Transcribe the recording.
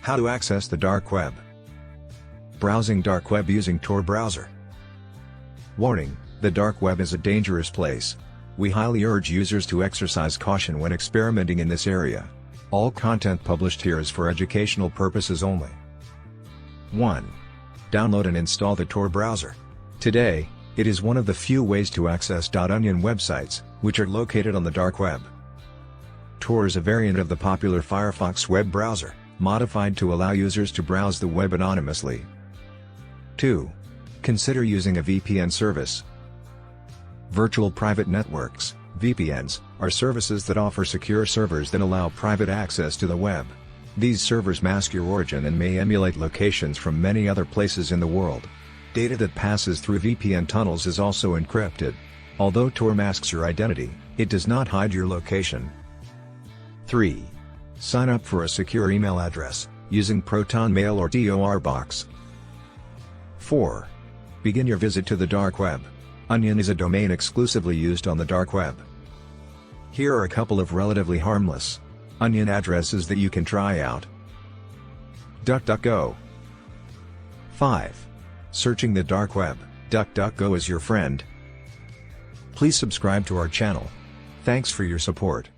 How to access the dark web. Browsing dark web using Tor Browser. Warning: the dark web is a dangerous place. We highly urge users to exercise caution when experimenting in this area. All content published here is for educational purposes only. 1. Download and install the Tor browser. Today, it is one of the few ways to access .onion websites, which are located on the dark web. Tor is a variant of the popular Firefox web browser, modified to allow users to browse the web anonymously. 2. Consider using a VPN service. Virtual private networks, VPNs, are services that offer secure servers that allow private access to the web. These servers mask your origin and may emulate locations from many other places in the world. Data that passes through VPN tunnels is also encrypted. Although Tor masks your identity, it does not hide your location. 3. Sign up for a secure email address, using Proton Mail or Tor Box. 4. Begin your visit to the dark web. Onion is a domain exclusively used on the dark web. Here are a couple of relatively harmless Onion addresses that you can try out. DuckDuckGo. 5. Searching the dark web, DuckDuckGo is your friend. Please subscribe to our channel. Thanks for your support.